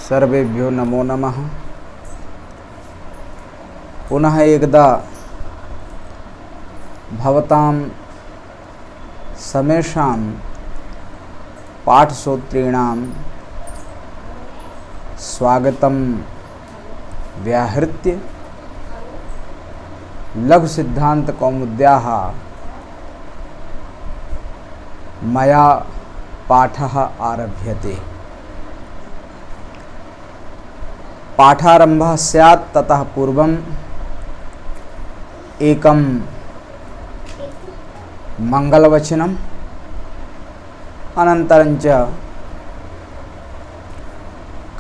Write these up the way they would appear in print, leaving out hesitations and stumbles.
सर्वेभ्यो नमो नमः। पुनः एकदा भवतां समेषां पाठश्रोतॄणां स्वागतं व्याहृत्य लघुसिद्धान्तकौमुद्याः मया पाठः आरभ्यते। पाठारम्भः स्यात् ततः पूर्वम् एकं मङ्गलवचनम् अनन्तरं च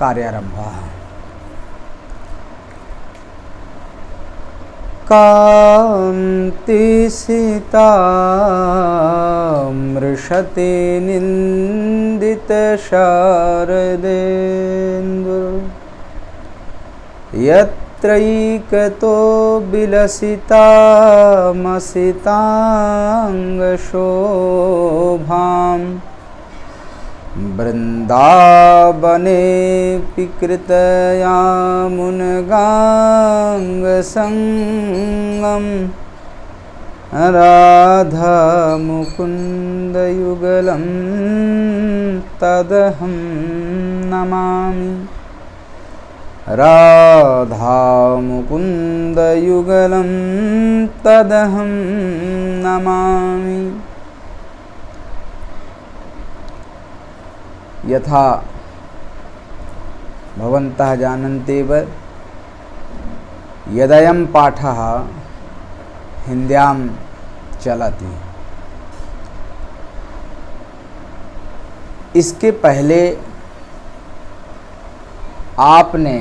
कार्यारम्भः। कान्ति सीता मृषते निन्दित शारदेन्दु यत्रैकतो विलसितामसिताङ्गशोभां वृन्दावनेऽपि कृतया मुनगाङ्गसङ्गं राधामुकुन्दयुगलं तदहं नमामि। राधामुकुन्दयुगलं तदहं नमामि। यथा भवन्तः जानन्त्येव यदयं पाठः हिन्द्यां चलति। इसके पहले आपने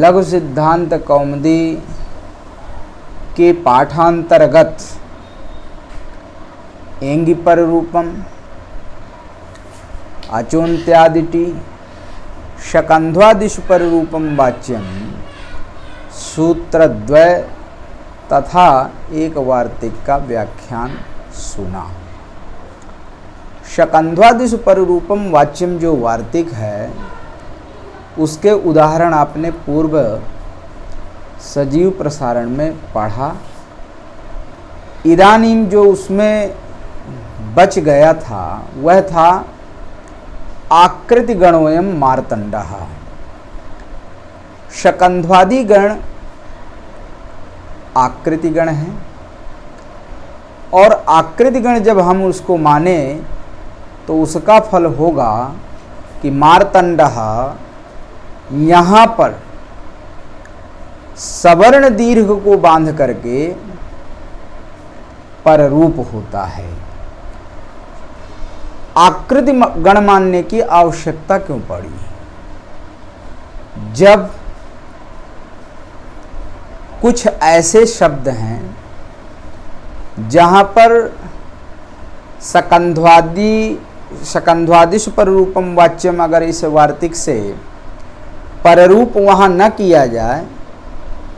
लघु सिद्धांत कौमुदी के पाठांतर्गत एंगी पर रूपम, अचोन्त्यादिटी, शकंध्वादिषु पर रूपम वाच्यम, सूत्रद्वय तथा एक वार्तिक का व्याख्यान सुना। शकंध्वादिषु पर रूपम वाच्यम जो वार्तिक है उसके उदाहरण आपने पूर्व सजीव प्रसारण में पढ़ा। इदानीं जो उसमें बच गया था वह था आकृति गणोयम मार्तंडः। शकंध्वादि गण आकृति गण है और आकृति गण जब हम उसको माने तो उसका फल होगा कि मार्तंडः यहाँ पर सवर्ण दीर्घ को बांध करके पररूप होता है। आकृति गण मानने की आवश्यकता क्यों पड़ी? जब कुछ ऐसे शब्द हैं जहाँ पर शकंध्वादिषु पर रूपम वाच्यम अगर इस वार्तिक से पररूप वहाँ न किया जाए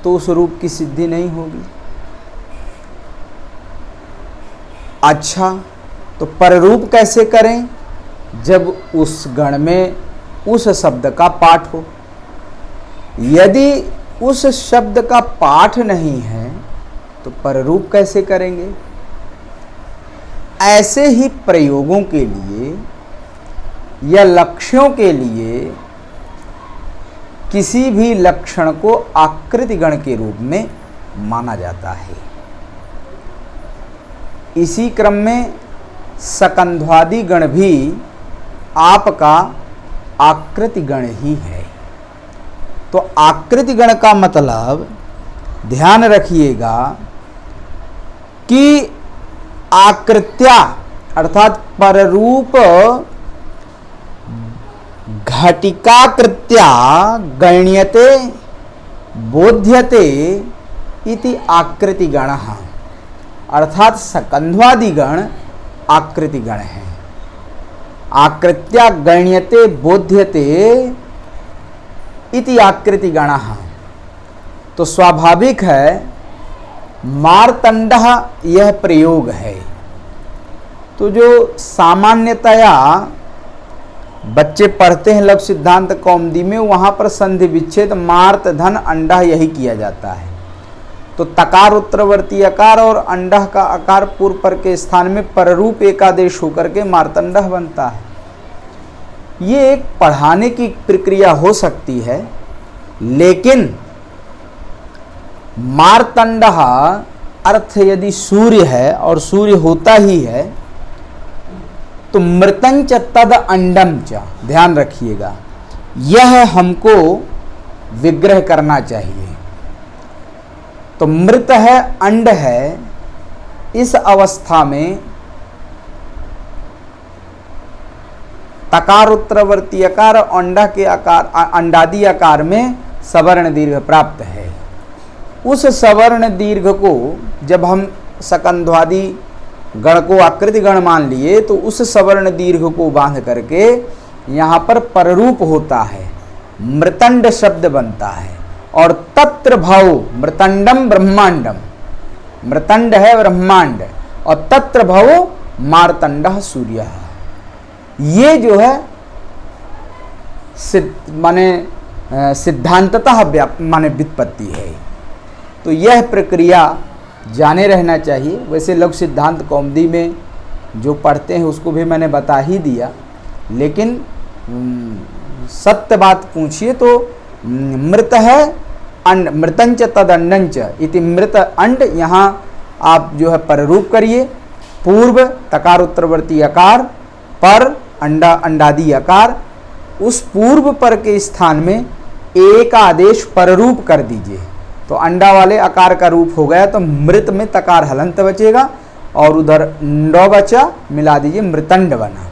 तो उस रूप की सिद्धि नहीं होगी। अच्छा, तो पररूप कैसे करें? जब उस गण में उस शब्द का पाठ हो। यदि उस शब्द का पाठ नहीं है तो पररूप कैसे करेंगे? ऐसे ही प्रयोगों के लिए या लक्ष्यों के लिए किसी भी लक्षण को आकृति गण के रूप में माना जाता है। इसी क्रम में सकंध्वादि गण भी आपका आकृति गण ही है। तो आकृति गण का मतलब ध्यान रखिएगा कि आकृत्या अर्थात पररूप घटिकाकृत्या गण्यते बोध्यते इति आकृति गणः। अर्थात सकंध्वादि गण आकृति गण है। आकृत्या गण्यते बोध्यते इति आकृति गणः। तो स्वाभाविक है मार्तंडः यह प्रयोग है। तो जो सामान्यतया बच्चे पढ़ते हैं लघु सिद्धांत कौमुदी में, वहाँ पर संधि विच्छेद मार्त धन अंडा यही किया जाता है। तो तकार उत्तरवर्ती अकार और अंडह का आकार पूर्व पर के स्थान में पररूप एकादेश होकर के मार्तंडह बनता है। ये एक पढ़ाने की प्रक्रिया हो सकती है, लेकिन मार्तंडह अर्थ यदि सूर्य है और सूर्य होता ही है तो मृतंच तद अंडम च, ध्यान रखिएगा, यह हमको विग्रह करना चाहिए। तो मृत है, अंड है, इस अवस्था में तकार उत्तरवर्ती आकार और अंडा के आकार अंडादि आकार में सवर्ण दीर्घ प्राप्त है। उस सवर्ण दीर्घ को जब हम सकंध्वादि गण को आकृति गण मान लिए तो उस सवर्ण दीर्घ को बांध करके यहाँ पर पररूप होता है, मृतंड शब्द बनता है। और तत्र भव मृतंडम ब्रह्मांडम, मृतंड है ब्रह्मांड और तत्र भव मार्तंडः सूर्य। ये जो है माने सिद्धांततः माने व्युत्पत्ति है। तो यह प्रक्रिया जाने रहना चाहिए। वैसे लघु सिद्धांत कौमुदी में जो पढ़ते हैं उसको भी मैंने बता ही दिया, लेकिन सत्य बात पूछिए तो मृत है अंड, मृतंच तद अंडंच इति मृत अंड, यहाँ आप जो है पररूप करिए। पूर्व तकार उत्तरवर्ती अकार पर अंडा अंडादि आकार, उस पूर्व पर के स्थान में एक आदेश पररूप कर दीजिए तो अंडा वाले आकार का रूप हो गया। तो मृत में तकार हलंत बचेगा और उधर ंडो बचा, मिला दीजिए, मृतंड बना।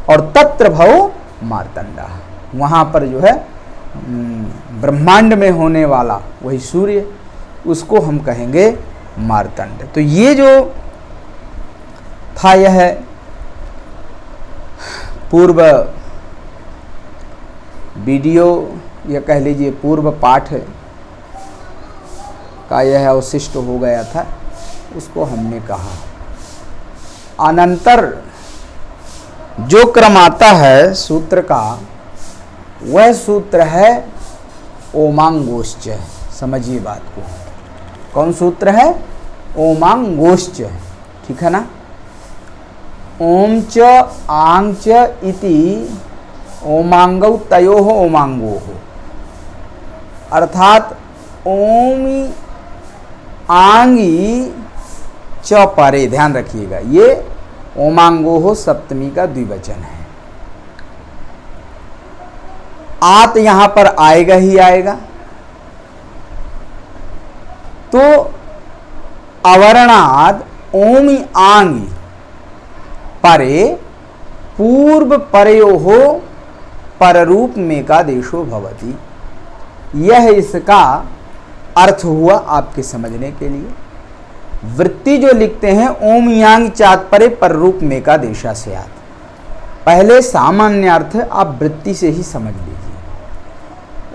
और तत्र भव मार्तंडा, वहाँ पर जो है ब्रह्मांड में होने वाला वही सूर्य, उसको हम कहेंगे मार्तंड। तो ये जो था यह पूर्व वीडियो या कह लीजिए पूर्व पाठ का यह अवशिष्ट हो गया था, उसको हमने कहा। अनंतर जो क्रम आता है सूत्र का, वह सूत्र है ओमांगोश्च। समझिए बात को, कौन सूत्र है? ओमांगोश्च, ठीक है ना। ओम च आंग च इति ओमांगौ तयोः ओमांगोः, अर्थात ओमी आंगी च परे, ध्यान रखिएगा, ये ओमांगोः सप्तमी का द्विवचन है। आत यहां पर आएगा ही आएगा। तो अवर्णाद ओमी आंगी परे पूर्व परयोः पररूप में का देशो भवति, यह इसका अर्थ हुआ आपके समझने के लिए। वृत्ति जो लिखते हैं ओम यांग चात परे पररूप में का देशा से आत, पहले सामान्य अर्थ आप वृत्ति से ही समझ लीजिए।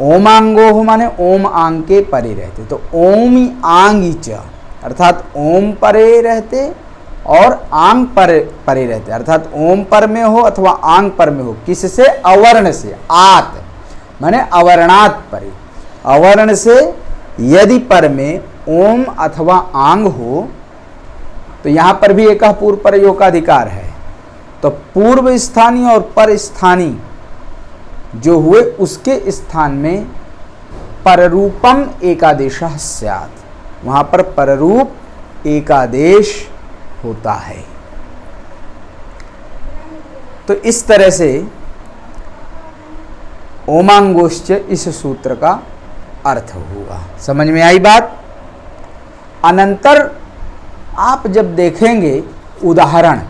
ओमांगो माने ओम आंग के परे रहते, तो ओम आंगी च अर्थात ओम परे रहते और आंग परे रहते, अर्थात ओम पर में हो अथवा आंग पर में हो। किससे? अवर्ण से। आत माने अवर्णात परे, अवर्ण से यदि पर में ओम अथवा आंग हो तो यहां पर भी एक पूर्व प्रयोग का अधिकार है। तो पूर्व स्थानीय और पर स्थानीय जो हुए उसके स्थान में पररूपम एकादेशः स्यात्, वहां पर पररूप एकादेश होता है। तो इस तरह से ओमांगोश्च इस सूत्र का अर्थ हुआ। समझ में आई बात? अनंतर आप जब देखेंगे उदाहरण,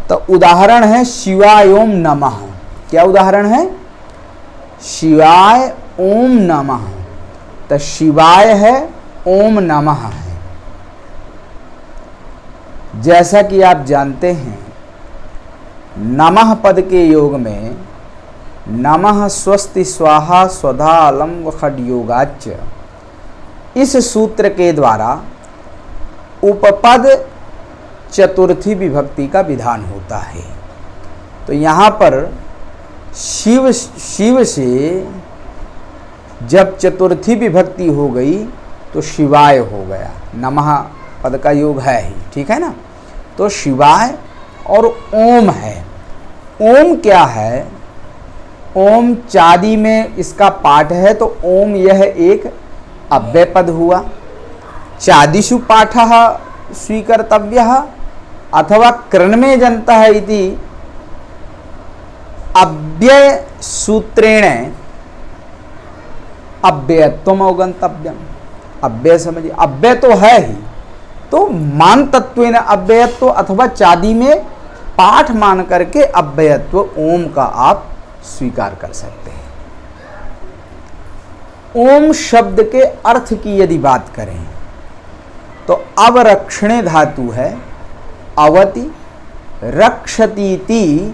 तो उदाहरण है शिवाय ओम नमः। क्या उदाहरण है? शिवाय ओम नमः। तो शिवाय है, ओम नमः है। जैसा कि आप जानते हैं नमः पद के योग में नमः स्वस्ति स्वाहा स्वधा अलम व खड्योगाच, इस सूत्र के द्वारा उपपद चतुर्थी विभक्ति का विधान होता है। तो यहाँ पर शिव शिव से जब चतुर्थी विभक्ति हो गई तो शिवाय हो गया, नमः पद का योग है ही, ठीक है ना। तो शिवाय और ओम है। ओम क्या है? ओम चादी में इसका पाठ है, तो ओम यह एक अव्यय पद हुआ। चादिषु पाठः स्वीकर्तव्यः अथवा कृण्मे जनतः इति अव्यय सूत्रेण अव्ययत्वम अवगंतव्यम। अव्यय समझिए, अव्यय तो है ही, तो मान तत्वेन अव्ययत्व अथवा चादी में पाठ मान करके अव्ययत्व ओम का आप स्वीकार कर सकते हैं। ओम शब्द के अर्थ की यदि बात करें तो अवरक्षणे धातु है, अवति रक्षतीति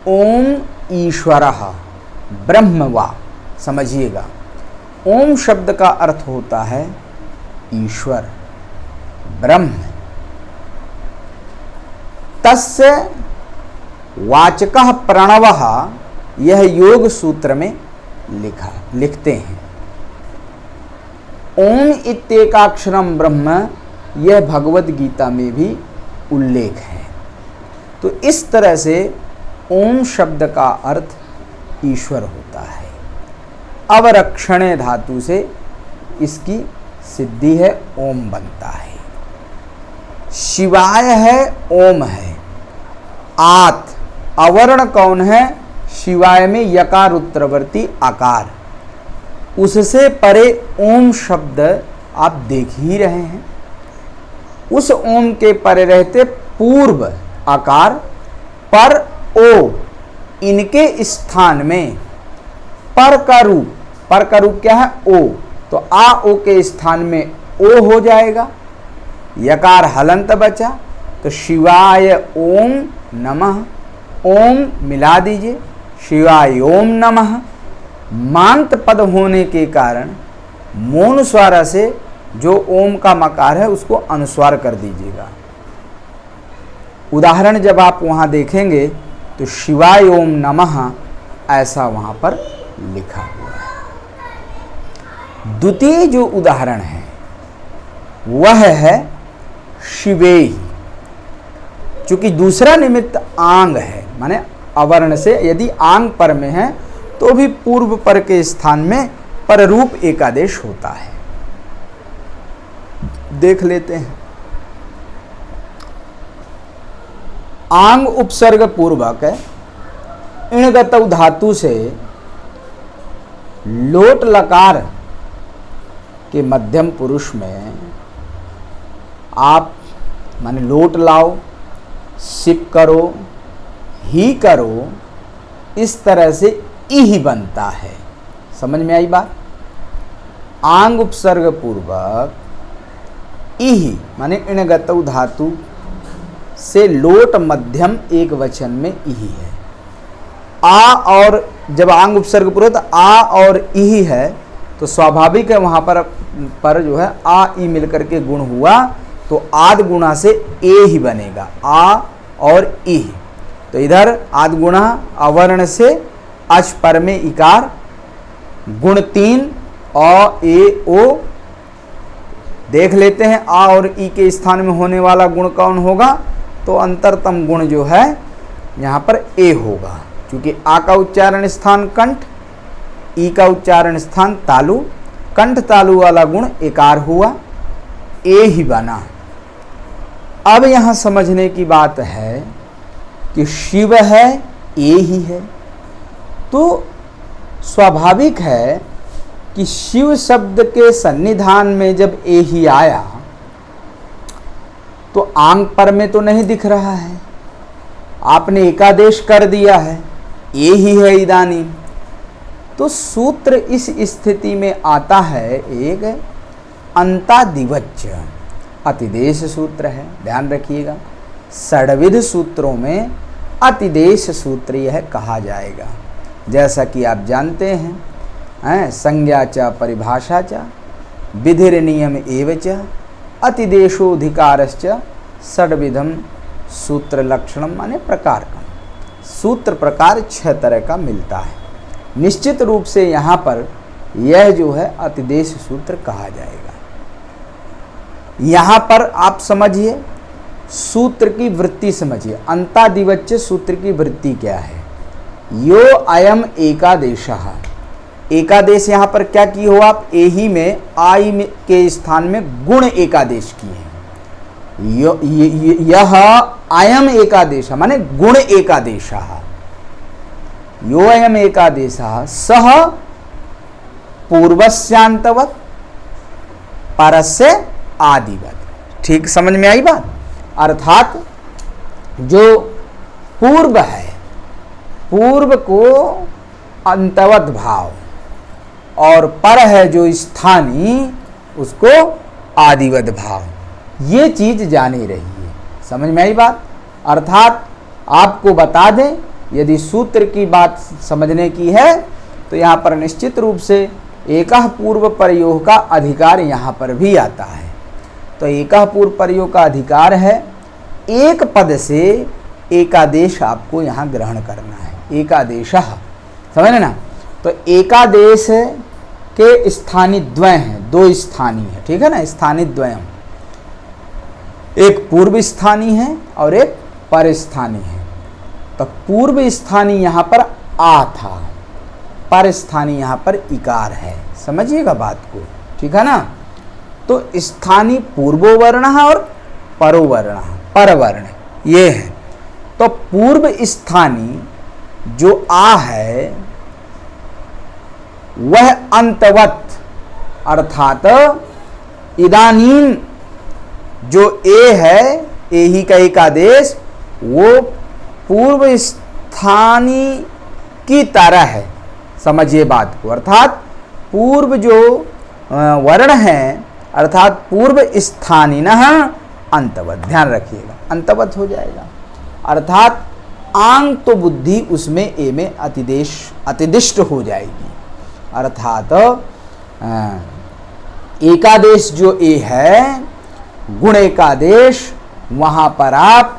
ओम ईश्वरः ब्रह्म वा। समझिएगा, ओम शब्द का अर्थ होता है ईश्वर, ब्रह्म। तस्य वाचकः प्रणवः, यह योग सूत्र में लिखते हैं। ओम इत्येकाक्षरम ब्रह्म, यह भगवद गीता में भी उल्लेख है। तो इस तरह से ओम शब्द का अर्थ ईश्वर होता है। अवरक्षणे धातु से इसकी सिद्धि है, ओम बनता है। शिवाय है, ओम है। आत अवर्ण कौन है? शिवाय में यकार उत्तरवर्ती आकार, उससे परे ओम शब्द आप देख ही रहे हैं। उस ओम के परे रहते पूर्व आकार पर ओ, इनके स्थान में पर का रूप क्या है? ओ। तो आ ओ के स्थान में ओ हो जाएगा, यकार हलंत बचा, तो शिवाय ओम नमः, ओम मिला दीजिए, शिवाय ओम नमः। मांत पद होने के कारण मौन स्वर से जो ओम का मकार है उसको अनुस्वार कर दीजिएगा। उदाहरण जब आप वहाँ देखेंगे तो शिवाय ओम नमः ऐसा वहाँ पर लिखा हुआ है। द्वितीय जो उदाहरण है वह है शिवेहि। चूंकि दूसरा निमित्त आंग है, माने अवर्ण से यदि आंग पर में है तो भी पूर्व पर के स्थान में पररूप एकादेश होता है। देख लेते हैं। आंग उपसर्ग पूर्वक इणगत धातु से लोट लकार के मध्यम पुरुष में आप माने लोट लाओ, सिप करो, ही करो, इस तरह से इही बनता है। समझ में आई बात? आंग उपसर्ग पूर्वक इही माने इणगत धातु से लोट मध्यम एक वचन में इही है। आ और जब आंग उपसर्ग पूर्वक तो आ और इही है तो स्वाभाविक है वहाँ पर जो है आ ई मिलकर के गुण हुआ तो आद गुणा से ए ही बनेगा, आ और ई। तो इधर आद गुणा अवर्ण से अच पर में इकार, गुण 3 अ ए ओ। देख लेते हैं आ और ई के स्थान में होने वाला गुण कौन होगा? तो अंतरतम गुण जो है यहाँ पर ए होगा, क्योंकि आ का उच्चारण स्थान कंठ, ई का उच्चारण स्थान तालु, कंठ तालु वाला गुण एकार हुआ, ए ही बना। अब यहाँ समझने की बात है कि शिव है, ए ही है, तो स्वाभाविक है कि शिव शब्द के सन्निधान में जब ए ही आया तो आंग पर में तो नहीं दिख रहा है, आपने एकादेश कर दिया है, ए ही है इदानी। तो सूत्र इस स्थिति में आता है एक अंतादिवच्च अतिदेश सूत्र है। ध्यान रखिएगा, षड्विध सूत्रों में अतिदेश सूत्र यह कहा जाएगा। जैसा कि आप जानते हैं, संज्ञा च परिभाषा च विधिर नियम एव च अतिदेशोधिकारश्च षड्विधम सूत्र लक्षणम माने प्रकारकम। सूत्र प्रकार 6 तरह का मिलता है। निश्चित रूप से यहाँ पर यह जो है अतिदेश सूत्र कहा जाएगा। यहाँ पर आप समझिए, सूत्र की वृत्ति समझिए। अंतादिवच्य सूत्र की वृत्ति क्या है? यो अयम एकादेशः। एकादेश यहाँ पर क्या की हो आप? एही में आई में के स्थान में गुण एकादेश की है। यह अयम एकादेश माने गुण एकादेश। यो अयम एकादेश सह पूर्वस्यांतवत् परस्य आदिवत्। ठीक समझ में आई बात? अर्थात जो पूर्व है, पूर्व को अंतवत भाव, और पर है जो स्थानीय उसको आदिवत भाव। ये चीज जानी रहिए। समझ में आई बात? अर्थात आपको बता दें, यदि सूत्र की बात समझने की है तो यहाँ पर निश्चित रूप से एकः पूर्व प्रयोग का अधिकार यहाँ पर भी आता है। तो एकः पूर्व प्रयोग का अधिकार है, एक पद से एकादेश आपको यहाँ ग्रहण करना है। एकादेशः, समझ ना? तो एकादेश के स्थानीय द्वय हैं, 2 स्थानीय है, ठीक है ना? स्थानीय द्वयम, एक पूर्व स्थानीय है और एक पर स्थानीय है। तो पूर्व स्थानीय यहाँ पर आ था, पर स्थानीय यहाँ पर इकार है। समझिएगा बात को, ठीक है ना? तो स्थानीय पूर्वो वर्ण और परो वर्ण, परवर्ण ये है। तो पूर्व स्थानीय जो आ है वह अंतवत, अर्थात इदानीम जो ए है, ए ही का एकादेश, वो पूर्व स्थानीय की तरह है। समझिए बात को। अर्थात पूर्व जो वर्ण है, अर्थात पूर्व स्थानीनः अंतवत, ध्यान रखिएगा, अंतवत हो जाएगा। अर्थात आंग तो बुद्धि उसमें ए में अतिदिष्ट हो जाएगी। अर्थात एकादेश जो ए है, गुण एकादेश, वहाँ पर आप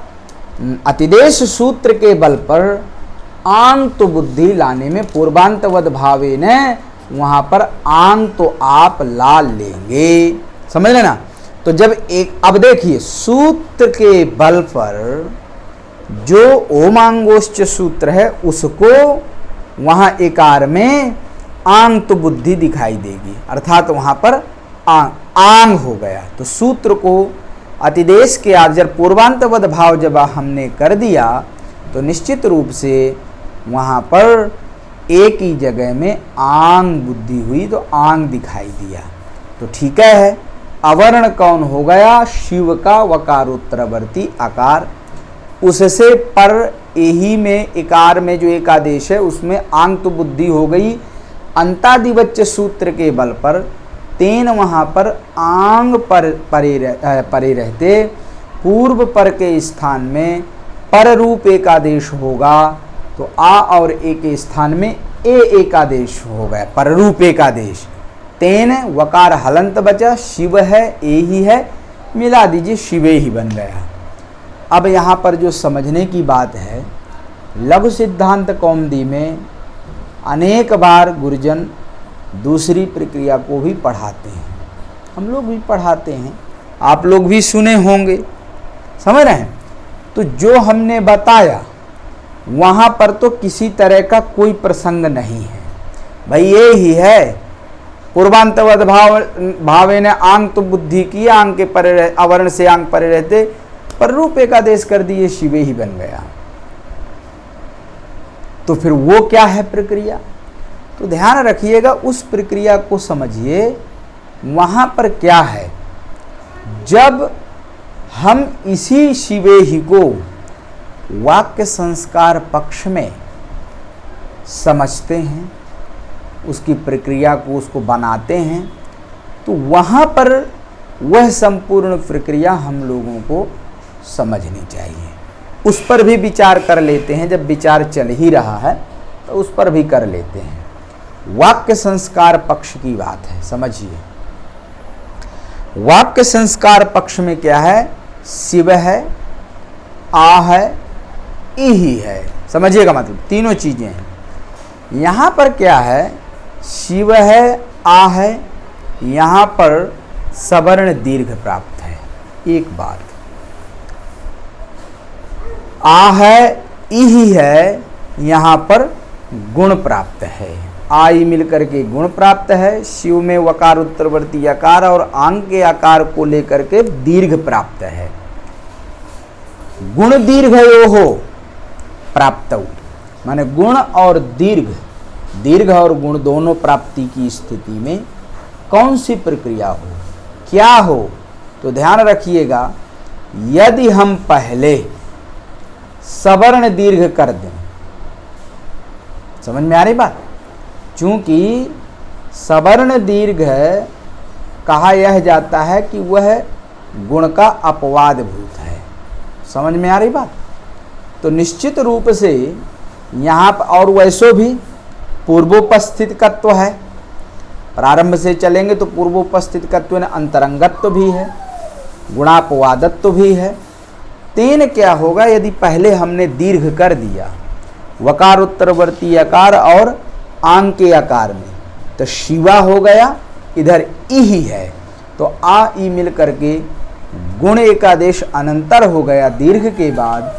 अतिदेश सूत्र के बल पर आंग तो बुद्धि लाने में पूर्वांतवद भावे ने वहाँ पर आंग तो आप ला लेंगे। समझ लेना? तो जब एक, अब देखिए, सूत्र के बल पर जो ओमांगोश्च सूत्र है उसको वहाँ एकार में आंग तो बुद्धि दिखाई देगी। अर्थात वहाँ पर आंग हो गया। तो सूत्र को अतिदेश के आदि पूर्वांतवद भाव जब हमने कर दिया तो निश्चित रूप से वहाँ पर एक ही जगह में आंग बुद्धि हुई, तो आंग दिखाई दिया। तो ठीक है, अवर्ण कौन हो गया? शिव का वकारोत्तरवर्ती आकार। उससे पर एही में इकार में जो एकादेश है उसमें आंग तो बुद्धि हो गई। अंतादिवच्य सूत्र के बल पर तेन वहाँ पर आंग पर परे रहते पूर्व पर के स्थान में पर रूप एकादेश होगा। तो आ और ए के स्थान में ए एकादेश हो गया, पर रूप एकादेश। तेन वकार हलंत बचा, शिव है, ए ही है, मिला दीजिए, शिवे ही बन गया। अब यहाँ पर जो समझने की बात है, लघु सिद्धांत कौमुदी में अनेक बार गुरुजन दूसरी प्रक्रिया को भी पढ़ाते हैं, हम लोग भी पढ़ाते हैं, आप लोग भी सुने होंगे। समझ रहे हैं? तो जो हमने बताया वहाँ पर तो किसी तरह का कोई प्रसंग नहीं है भाई, ये ही है पूर्वांतवद भावे ने आंग तो बुद्धि की, आंग के परे, अवर्ण से आंग परे रहते पर रूप एकादेश कर दिए, शिवे ही बन गया। तो फिर वो क्या है प्रक्रिया? तो ध्यान रखिएगा, उस प्रक्रिया को समझिए। वहां पर क्या है, जब हम इसी शिवे ही को वाक्य संस्कार पक्ष में समझते हैं, उसकी प्रक्रिया को उसको बनाते हैं, तो वहाँ पर वह संपूर्ण प्रक्रिया हम लोगों को समझनी चाहिए। उस पर भी विचार कर लेते हैं, जब विचार चल ही रहा है तो उस पर भी कर लेते हैं। वाक्य संस्कार पक्ष की बात है, समझिए। वाक्य संस्कार पक्ष में क्या है? शिव है, आ है, ई ही है, समझिएगा, मतलब तीनों चीजें हैं। यहां पर क्या है, शिव है, आ है, यहां पर सवर्ण दीर्घ प्राप्त है। एक बात, आ है, ई है, यहां पर गुण प्राप्त है। आई मिलकर के गुण प्राप्त है। शिव में वकार उत्तरवर्ती आकार और आंग के आकार को लेकर के दीर्घ प्राप्त है। गुण दीर्घ यो हो प्राप्त, माने गुण और दीर्घ, दीर्घ और गुण दोनों प्राप्ति की स्थिति में कौन सी प्रक्रिया हो, क्या हो, तो ध्यान रखिएगा, यदि हम पहले सवर्ण दीर्घ कर दें, समझ में आ रही बात, चूंकि सवर्ण दीर्घ कहा यह जाता है कि वह गुण का अपवाद भूत है। समझ में आ रही बात, तो निश्चित रूप से यहाँ पर, और वैसो भी पूर्वोपस्थित तत्व है, प्रारंभ से चलेंगे तो पूर्वोपस्थित तत्व ने अंतरंगत्व भी है, गुणापवादत्व भी है। तीन क्या होगा, यदि पहले हमने दीर्घ कर दिया वकार उत्तरवर्ती आकार और आंग के आकार में, तो शिवा हो गया, इधर ई ही है, तो आ ई मिल करके गुण एकादेश अनंतर हो गया। दीर्घ के बाद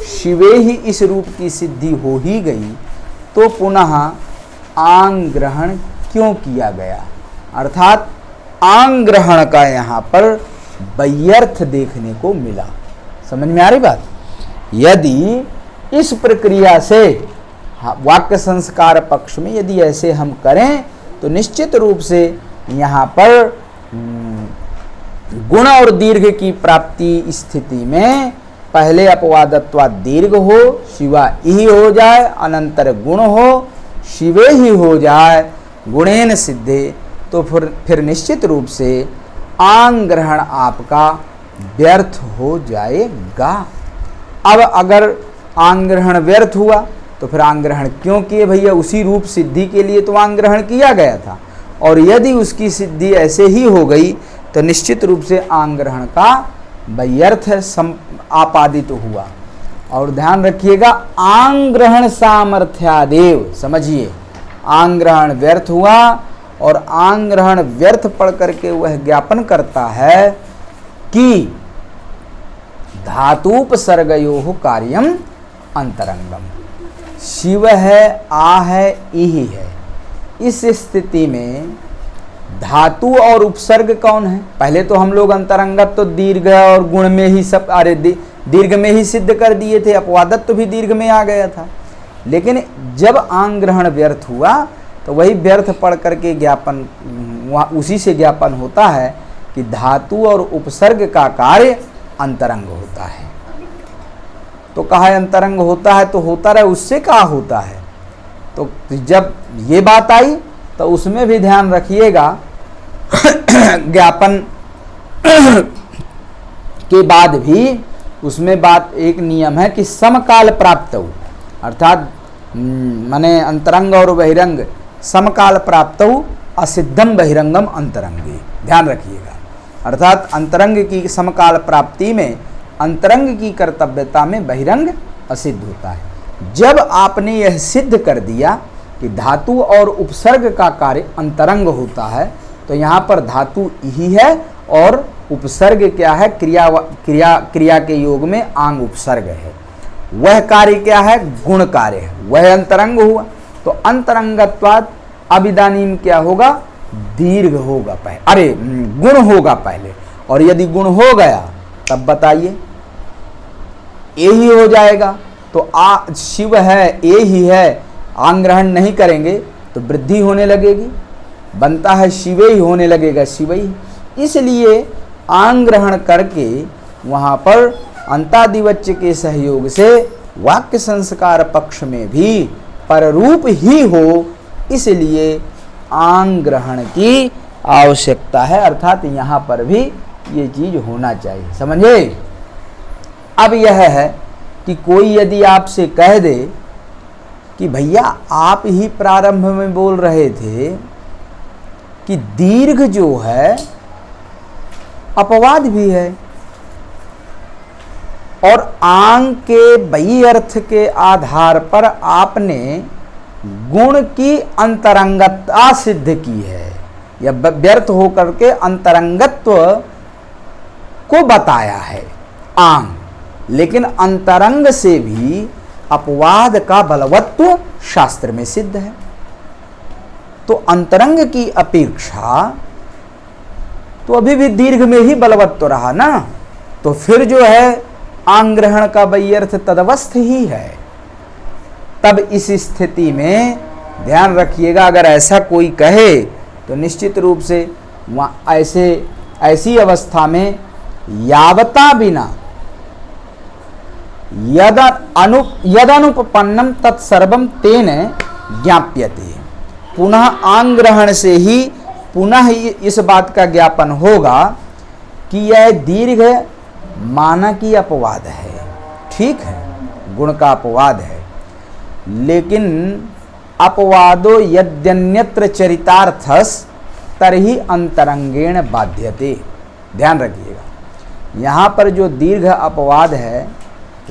शिवे ही इस रूप की सिद्धि हो ही गई, तो पुनः आंग ग्रहण क्यों किया गया, अर्थात आंग ग्रहण का यहाँ पर व्यर्थ देखने को मिला। समझ में आ रही बात, यदि इस प्रक्रिया से वाक्य संस्कार पक्ष में यदि ऐसे हम करें तो निश्चित रूप से यहाँ पर गुण और दीर्घ की प्राप्ति स्थिति में पहले अपवादत्वा दीर्घ हो, शिवा ही हो जाए, अनंतर गुण हो, शिवे ही हो जाए, गुणेन सिद्धे, तो फिर निश्चित रूप से आंग ग्रहण आपका व्यर्थ हो जाएगा। अब अगर आंग ग्रहण व्यर्थ हुआ तो फिर आंग ग्रहण क्यों किए भैया, उसी रूप सिद्धि के लिए तो आंग ग्रहण किया गया था, और यदि उसकी सिद्धि ऐसे ही हो गई तो निश्चित रूप से आंग ग्रहण का व्यर्थ आपादित हुआ। और ध्यान रखिएगा, आंग ग्रहण सामर्थ्यादेव, समझिए, आंग ग्रहण व्यर्थ हुआ और आंग ग्रहण व्यर्थ पढ़ करके वह ज्ञापन करता है कि धातुपसर्गयोः कार्यम अंतरंगम। शिव है, आ है, ई है, इस स्थिति में धातु और उपसर्ग कौन है? पहले तो हम लोग अंतरंगत तो दीर्घ और गुण में ही सब, अरे दीर्घ में ही सिद्ध कर दिए थे, अपवादत्व तो भी दीर्घ में आ गया था। लेकिन जब आंग ग्रहण व्यर्थ हुआ तो वही व्यर्थ पढ़ करके ज्ञापन, उसी से ज्ञापन होता है कि धातु और उपसर्ग का कार्य अंतरंग होता है। तो कहा अंतरंग होता है तो होता रहे, उससे क्या होता है। तो जब ये बात आई तो उसमें भी ध्यान रखिएगा, ज्ञापन के बाद भी उसमें बात एक नियम है कि समकाल प्राप्त हो, अर्थात माने अंतरंग और बहिरंग समकाल प्राप्त हो, असिद्धम बहिरंगम अंतरंगी, ध्यान रखिएगा। अर्थात अंतरंग की समकाल प्राप्ति में अंतरंग की कर्तव्यता में बहिरंग असिद्ध होता है। जब आपने यह सिद्ध कर दिया कि धातु और उपसर्ग का कार्य अंतरंग होता है, तो यहाँ पर धातु ही है और उपसर्ग क्या है, क्रिया के योग में आंग उपसर्ग है। वह कार्य क्या है, गुण कार्य है, वह अंतरंग हुआ। तो अंतरंगत्वाद अब इदानीम क्या होगा, दीर्घ होगा पहले, अरे गुण होगा पहले, और यदि गुण हो गया तब बताइए ए ही हो जाएगा। तो शिव है, ए ही है, आंग ग्रहण नहीं करेंगे तो वृद्धि होने लगेगी, बनता है शिवे ही होने लगेगा, शिव ही। इसलिए आंग ग्रहण करके वहाँ पर अंतादिवच्य के सहयोग से वाक्य संस्कार पक्ष में भी पररूप ही हो, इसलिए आंग ग्रहण की आवश्यकता है। अर्थात यहाँ पर भी ये चीज होना चाहिए, समझे। अब यह है कि कोई यदि आपसे कह दे कि भैया आप ही प्रारंभ में बोल रहे थे कि दीर्घ जो है अपवाद भी है, और आंग के वही अर्थ के आधार पर आपने गुण की अंतरंगता सिद्ध की है, या व्यर्थ होकर के अंतरंगत्व को बताया है आंग, लेकिन अंतरंग से भी अपवाद का बलवत्व शास्त्र में सिद्ध है। तो अंतरंग की अपेक्षा तो अभी भी दीर्घ में ही बलवत्व रहा ना, तो फिर जो है आंग ग्रहण का वही अर्थ तदवस्थ ही है। तब इस स्थिति में ध्यान रखिएगा, अगर ऐसा कोई कहे तो निश्चित रूप से ऐसी अवस्था में यावता बिना यदनुपन्नम तत्सर्वम तेन ज्ञाप्यते, पुनः आंग ग्रहण से ही पुनः इस बात का ज्ञापन होगा कि यह दीर्घ मानकी अपवाद है, ठीक है, गुण का अपवाद है, लेकिन अपवादो यद्यन्यत्र चरितार्थस तरहि अंतरंगेण बाध्यते। ध्यान रखिएगा, यहाँ पर जो दीर्घ अपवाद है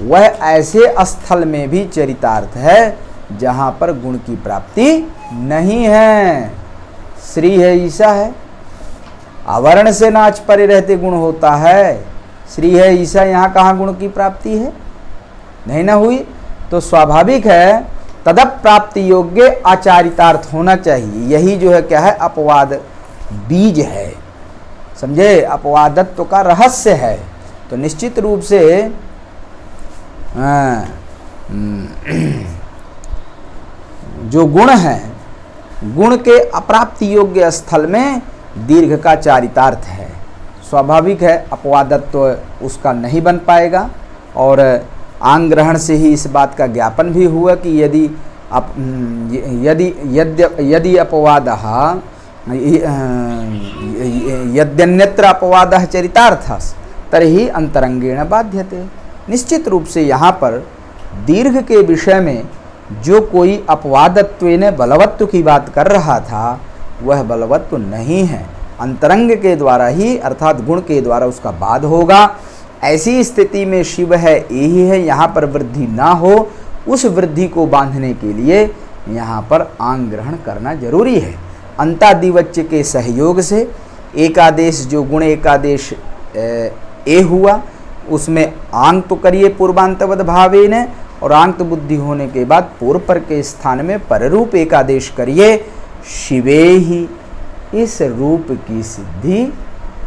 वह ऐसे स्थल में भी चरितार्थ है जहाँ पर गुण की प्राप्ति नहीं है। श्री है, ईसा है, आवरण से नाच परे रहते गुण होता है। श्री है, ईसा, यहाँ कहाँ गुण की प्राप्ति है? नहीं ना हुई, तो स्वाभाविक है तदप प्राप्ति योग्य आचारितार्थ होना चाहिए। यही जो है क्या है, अपवाद बीज है, समझे, अपवादत्व का रहस्य है। तो निश्चित रूप से जो गुण है, गुण के अप्राप्ति योग्य स्थल में दीर्घ का चारितार्थ है। स्वाभाविक है अपवादत्व उसका नहीं बन पाएगा, और आंग ग्रहण से ही इस बात का ज्ञापन भी हुआ कि यदि अपवादः यद्यन्यत्र अपवादः चरितार्थः तर्हि अंतरंगेण बाध्यते। निश्चित रूप से यहाँ पर दीर्घ के विषय में जो कोई अपवादत्वेन बलवत्व की बात कर रहा था वह बलवत्व नहीं है, अंतरंग के द्वारा ही अर्थात गुण के द्वारा उसका बाध होगा। ऐसी स्थिति में शिव है यही है, यहाँ पर वृद्धि ना हो, उस वृद्धि को बांधने के लिए यहाँ पर आंग ग्रहण करना जरूरी है। अंतादिवच्य के सहयोग से एकादेश, जो गुण एकादेश ए हुआ, उसमें आंग तो करिए पूर्वांतवद भावेन, और आंग तो बुद्धि होने के बाद पूर्व पर के स्थान में पररूप एकादेश करिए, शिवे ही इस रूप की सिद्धि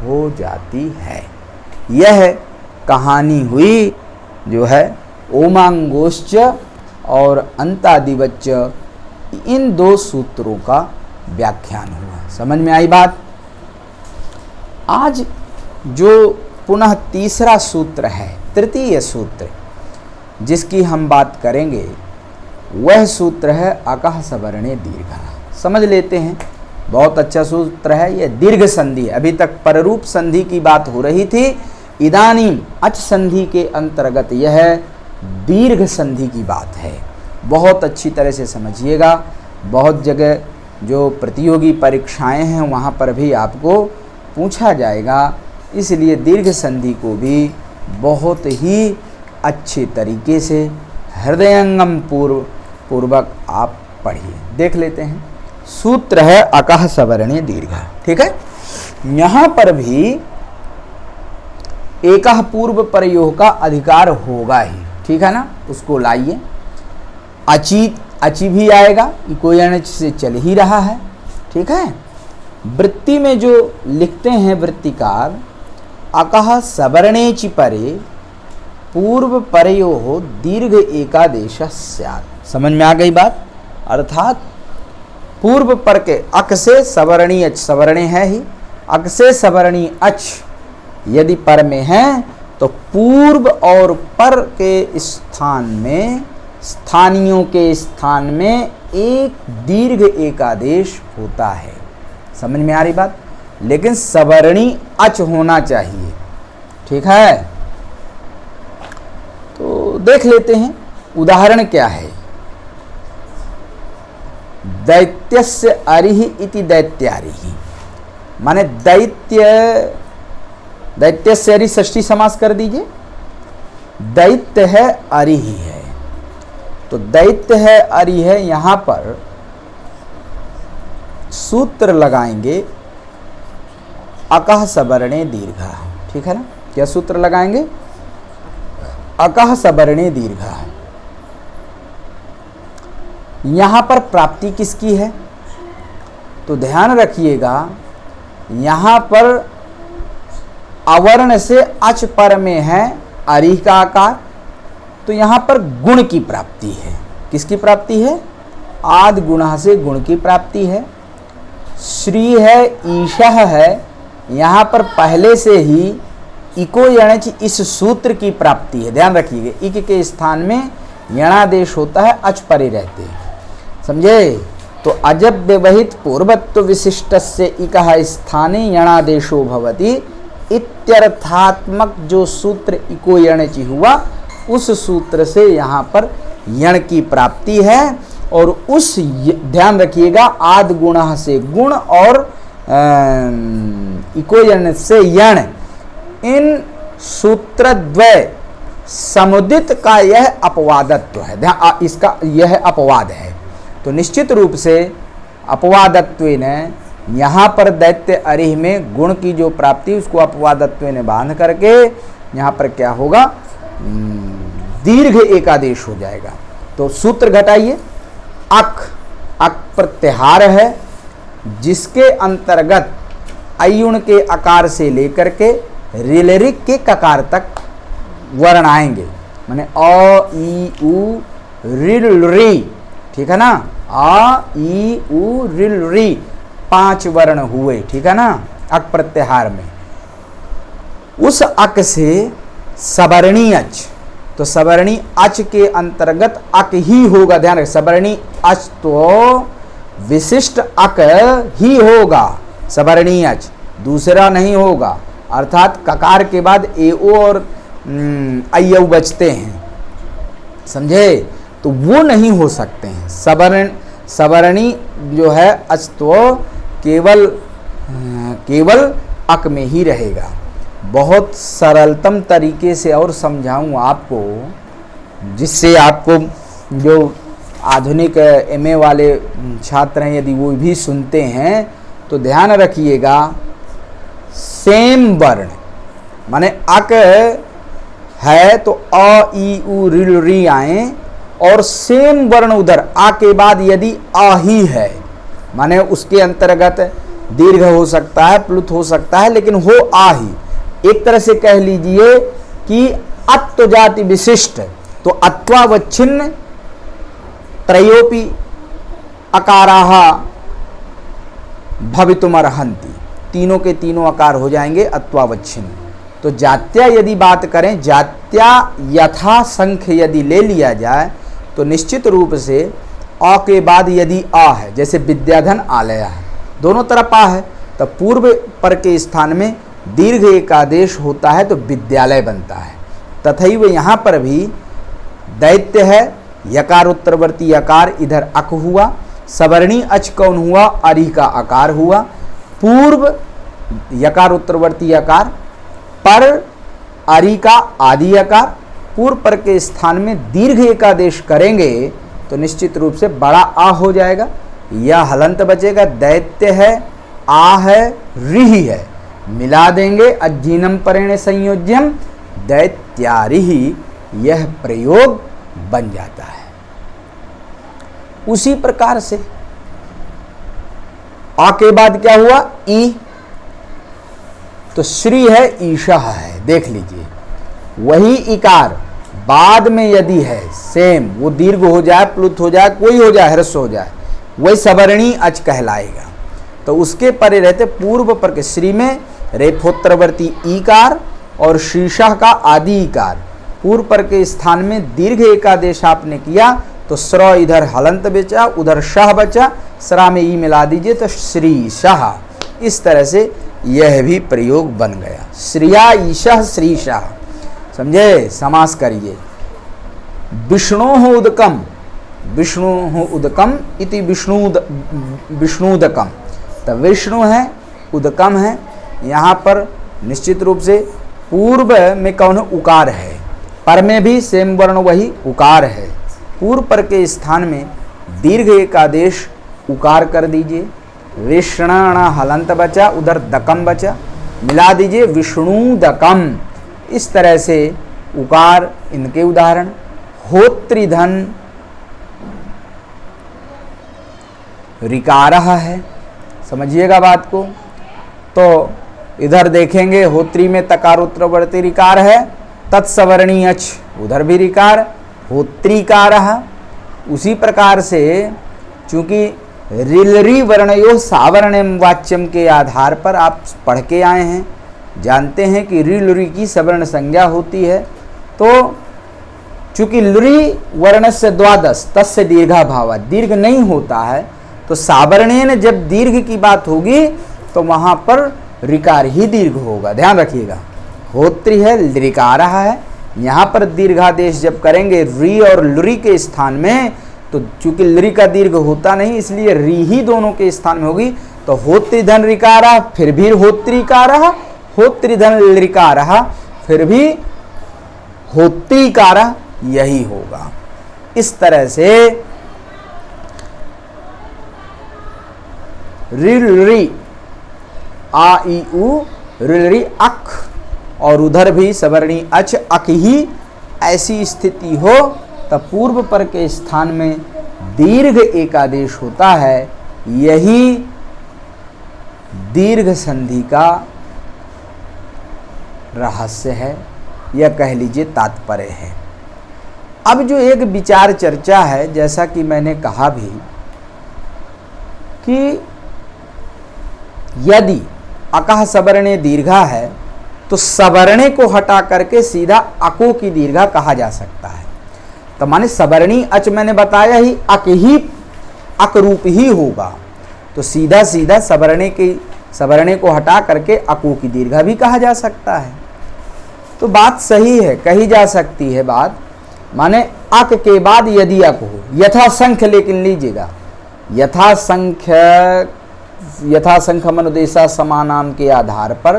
हो जाती है। यह कहानी हुई जो है ओमांगोश्च और अंतादिवच्च, इन दो सूत्रों का व्याख्यान हुआ। समझ में आई बात? आज जो पुनः तीसरा सूत्र है, तृतीय सूत्र जिसकी हम बात करेंगे, वह सूत्र है अकः सवर्णे दीर्घः। समझ लेते हैं, बहुत अच्छा सूत्र है यह। दीर्घ संधि, अभी तक पररूप संधि की बात हो रही थी, इदानीम अच संधि के अंतर्गत यह दीर्घ संधि की बात है। बहुत अच्छी तरह से समझिएगा, बहुत जगह जो प्रतियोगी परीक्षाएं हैं वहाँ पर भी आपको पूछा जाएगा, इसलिए दीर्घ संधि को भी बहुत ही अच्छे तरीके से हृदयंगम पूर्वक आप पढ़िए। देख लेते हैं, सूत्र है अकः सवर्णे दीर्घः, ठीक है। यहाँ पर भी एकः पूर्व प्रयोग का अधिकार होगा ही, ठीक है ना, उसको लाइए। अची भी आएगा, कोई अनच से चल ही रहा है, ठीक है। वृत्ति में जो लिखते हैं वृत्तिकार, अकः सवर्णेचि परे पूर्व परयोः दीर्घ एकादेश स्यात्। समझ में आ गई बात? अर्थात पूर्व पर के अक से सवर्णी अच, सवर्णे है ही, अक से सवर्णी अच यदि पर में है तो पूर्व और पर के स्थान में, स्थानियों के स्थान में एक दीर्घ एकादेश होता है। समझ में आ रही बात? लेकिन सवर्णी अच होना चाहिए, ठीक है। तो देख लेते हैं उदाहरण क्या है। दैत्यस्य अरिहि इति दैत्यारिहि, माने दैत्यस्य अरि षष्ठी समास कर दीजिए, दैत्य है अरि ही है, तो दैत्य है अरि है, यहां पर सूत्र लगाएंगे अकह सवर्णे दीर्घा। ठीक है ना, क्या सूत्र लगाएंगे? अकह सवर्णे दीर्घा। यहां पर प्राप्ति किसकी है? तो ध्यान रखिएगा, यहां पर अवर्ण से अच पर में है अरि का आकार, तो यहां पर गुण की प्राप्ति है। किसकी प्राप्ति है? आदि गुणा से गुण की प्राप्ति है। श्री है, ईशः है, यहां पर पहले से ही इको यणच इस सूत्र की प्राप्ति है। ध्यान रखिएगा, इक के स्थान में यणादेश होता है, अच परे रहते हैं, समझे? तो अजब व्यवहित पूर्वत्व विशिष्टस्य इकः स्थाने यणादेशो भवति इत्यर्थात्मक जो सूत्र इको यणचि हुआ, उस सूत्र से यहाँ पर यण की प्राप्ति है। और उस ध्यान रखिएगा, आद गुण से गुण और इको यण से यण, इन सूत्रद्वय समुदित का यह अपवादत्व है। ध्यान, इसका यह अपवाद है। तो निश्चित रूप से अपवादत्व ने यहाँ पर दैत्य अरिह में गुण की जो प्राप्ति, उसको अपवादत्व ने बांध करके यहाँ पर क्या होगा? दीर्घ एकादेश हो जाएगा। तो सूत्र घटाइए, अक प्रत्याहार है, जिसके अंतर्गत अयुण के आकार से लेकर के रिलरिक के ककार तक वर्ण आएंगे, माने अ ई उ रिल री। ठीक है ना, आ ई उ रिल री 5 वर्ण हुए। ठीक है ना, अक प्रत्याहार में। उस अक से सवर्णी अच, तो सवर्णी अच के अंतर्गत अक ही होगा। ध्यान रखें, सवर्णी अच तो विशिष्ट अक ही होगा, सवर्णी अच दूसरा नहीं होगा। अर्थात ककार के बाद एओ और अय्यव बचते हैं, समझे? तो वो नहीं हो सकते हैं। सवर्णी जो है अच तो केवल अक में ही रहेगा। बहुत सरलतम तरीके से और समझाऊं आपको, जिससे आपको जो आधुनिक एमए वाले छात्र हैं, यदि वो भी सुनते हैं तो ध्यान रखिएगा, सेम वर्ण माने अक है तो अ ई उ रिल री आए, और सेम वर्ण उधर आ के बाद यदि आ ही है, माने उसके अंतर्गत दीर्घ हो सकता है, प्लुत हो सकता है, लेकिन हो आ ही। एक तरह से कह लीजिए कि अत्व जाति विशिष्ट, तो अत्वावच्छिन्न त्रयोपि अकाराः भवितुमर्हन्ति, तीनों के तीनों आकार हो जाएंगे अत्वावच्छिन्न। तो जात्या यदि बात करें, जात्या यथा संख्य यदि ले लिया जाए, तो निश्चित रूप से अ के बाद यदि आ है, जैसे विद्याधन आलया है, दोनों तरफ आ है, तो पूर्व पर के स्थान में दीर्घ एकादेश होता है तो विद्यालय बनता है। तथैव यहाँ पर भी दैत्य है, यकार उत्तरवर्ती यकार, इधर अक हुआ, सवर्णी अच कौन हुआ? अरि का आकार हुआ, पूर्व यकार उत्तरवर्ती यकार, पर अरि का आदि आकार, पूर्व पर के स्थान में दीर्घ एकादेश करेंगे तो निश्चित रूप से बड़ा आ हो जाएगा, यह हलंत बचेगा। दैत्य है, आ है, रिहि है, मिला देंगे अज्जीनम परेण संयोज्यम दैत्यारिहि, यह प्रयोग बन जाता है। उसी प्रकार से आ के बाद क्या हुआ? ई, तो श्री है, ईशः है। देख लीजिए, वही इकार बाद में यदि है सेम, वो दीर्घ हो जाए, प्लुत हो जाए, कोई हो जाए, ह्रस्व हो जाए, वही सवर्णी अच कहलाएगा। तो उसके परे रहते पूर्व पर के श्री में रेफोत्तरवर्ती ईकार और शीशा का आदि इकार, पूर्व पर के स्थान में दीर्घ एकादेश आपने किया तो स्र इधर हलंत बचा, उधर शाह बचा, स्रा में ई मिला दीजिए तो श्री शाह। इस तरह से यह भी प्रयोग बन गया, श्रिया ईशः श्री शाह। समझे? समास करिए, विष्णोः उदकम, विष्णु उदकम इति विष्णुदकम, तो विष्णु है, उदकम है। यहाँ पर निश्चित रूप से पूर्व में कौन है? उकार है, पर में भी सेम वर्ण वही उकार है। पूर्व पर के स्थान में दीर्घ एक आदेश उकार कर दीजिए। विष्णण हलंत बचा, उधर दकम बचा, मिला दीजिए विष्णु दकम। इस तरह से उकार इनके उदाहरण। होत्रिधन ऋकारः है, समझिएगा बात को। तो इधर देखेंगे होत्री में तकार उत्तरवर्ती ऋकार है, तत्सवर्णी अच उधर भी ऋकार, होत्रीकारः। उसी प्रकार से चूंकि रिलरी वर्णयो सावर्णम वाच्यम के आधार पर आप पढ़ के आए हैं, जानते हैं कि रिलुरी की सवर्ण संज्ञा होती है। तो चूंकि लुरी वर्ण से द्वादश तस्य दीर्घा भावा, दीर्घ नहीं होता है, तो सावर्णेन जब दीर्घ की बात होगी तो वहां पर ऋकार ही दीर्घ होगा, ध्यान रखिएगा। होत्री है, ऋकारः है, यहाँ पर दीर्घादेश जब करेंगे री और लुरी के स्थान में, तो चूंकि लुरी का दीर्घ होता नहीं इसलिए री ही दोनों के स्थान में होगी। तो होत्रिधन ऋकारः, फिर भी होत्रीकारः, होत्रिधन ऋकारः, फिर भी होत्रीकारः, यही होगा। इस तरह से रिलरी आ ई उ, रिलरी अक, और उधर भी सवर्णी अच अक ही ऐसी स्थिति हो तब पूर्व पर के स्थान में दीर्घ एक आदेश होता है। यही दीर्घ संधि का रहस्य है, या कह लीजिए तात्पर्य है। अब जो एक विचार चर्चा है, जैसा कि मैंने कहा भी कि यदि अकः सवर्णे दीर्घा है तो सवर्णे को हटा करके सीधा अको की दीर्घा कहा जा सकता है। तो माने सवर्णी अच मैंने बताया ही अक रूप ही होगा, तो सीधा सीधा सवर्णे को हटा करके अको की दीर्घा भी कहा जा सकता है। तो बात सही है, कही जा सकती है बात। माने अक के बाद यदि अक हो, यथा संख्य, लेकिन लीजिएगा यथा संख्य मनुदेशा समानाम के आधार पर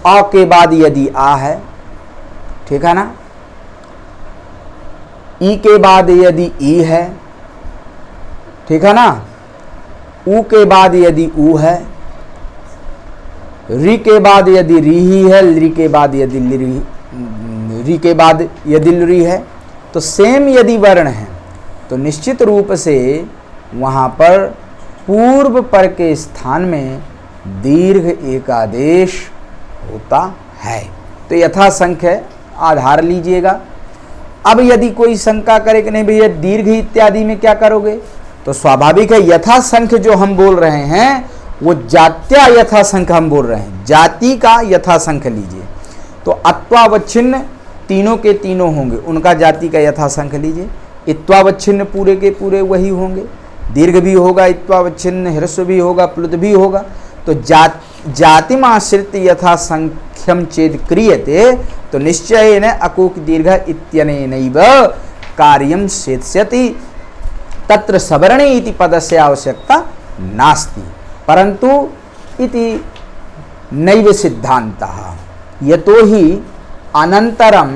अ के बाद यदि आ है, ठीक है ना, ई के बाद यदि ई है, ठीक है ना, उ के बाद यदि उ है, री के बाद यदि री ही है, री के बाद यदि री के बाद यदि लुरी है, तो सेम यदि वर्ण है तो निश्चित रूप से वहाँ पर पूर्व पर के स्थान में दीर्घ एक आदेश होता है। तो यथा संख्य आधार लीजिएगा। अब यदि कोई शंका करे कि नहीं भैया दीर्घ इत्यादि में क्या करोगे, तो स्वाभाविक है यथा संख्य जो हम बोल रहे हैं वो जात्या यथा संख्य हम बोल रहे हैं, जाति का यथा संख्य लीजिए। तो अत्वावच्छिन्न तीनों के तीनों होंगे, उनका जाति का यथा संख्य लीजिए। इत्वावच्छिन्न पूरे के पूरे वही होंगे, दीर्घ भी होगा, इत्वावच्छिन्न ह्रस्व भी होगा, प्लुत भी होगा। तो जातिमाश्रित यथा संख्यम चेद क्रियते, तो निश्चयेन अकुक दीर्घ इत्यनेनैव कार्यम सेत्स्यति, तत्र सवर्णे इति पदस्य आवश्यकता नास्ति, परंतु इति नैव सिद्धान्तः, यतो हि अनंतरम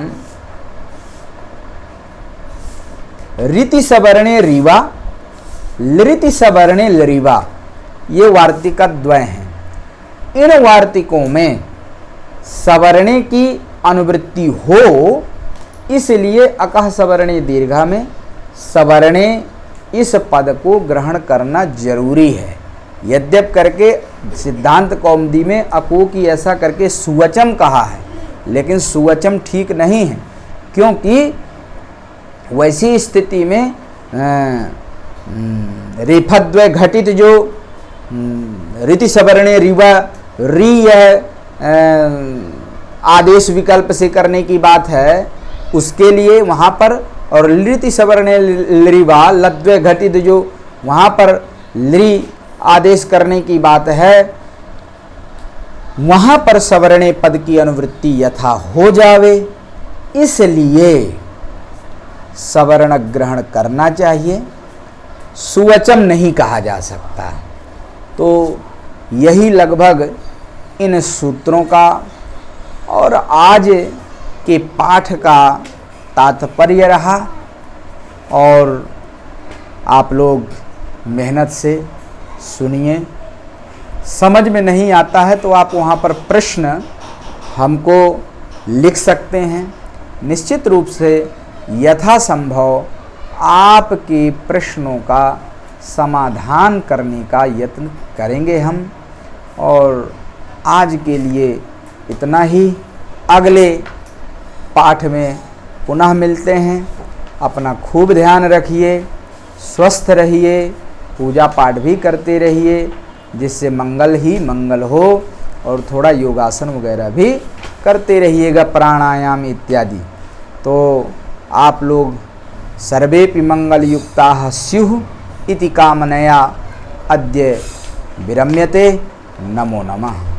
ऋति सवर्णे रीवा लृति सवर्णे लरीवा, ये वार्तिका द्वय हैं। इन वार्तिकों में सवर्णे की अनुवृत्ति हो, इसलिए अकः सवर्णे दीर्घा में सवर्णे इस पद को ग्रहण करना जरूरी है। यद्यप करके सिद्धांत कौमुदी में अको की ऐसा करके सुवचम कहा है, लेकिन सुवचम ठीक नहीं है, क्योंकि वैसी स्थिति में रेफद्वय घटित जो ऋति सवर्णे रीवा री यह आदेश विकल्प से करने की बात है, उसके लिए वहाँ पर, और लृति सवर्णे लरीवा लद्वय घटित जो वहाँ पर लृ आदेश करने की बात है, वहाँ पर सवर्णे पद की अनुवृत्ति यथा हो जावे, इसलिए सवर्ण ग्रहण करना चाहिए, सुवचम नहीं कहा जा सकता। तो यही लगभग इन सूत्रों का और आज के पाठ का तात्पर्य रहा और आप लोग मेहनत से सुनिए। समझ में नहीं आता है तो आप वहाँ पर प्रश्न हमको लिख सकते हैं। निश्चित रूप से यथासंभव आपके प्रश्नों का समाधान करने का यत्न करेंगे हम। और आज के लिए इतना ही। अगले पाठ में पुनः मिलते हैं। अपना खूब ध्यान रखिए, स्वस्थ रहिए, पूजा पाठ भी करते रहिए जिससे मंगल ही मंगल हो, और थोड़ा योगासन वगैरह भी करते रहिएगा, प्राणायाम इत्यादि। तो आप लोग सर्वेपि मंगलयुक्ताः स्युः इति कामनया अद्य विरम्यते। नमो नमः।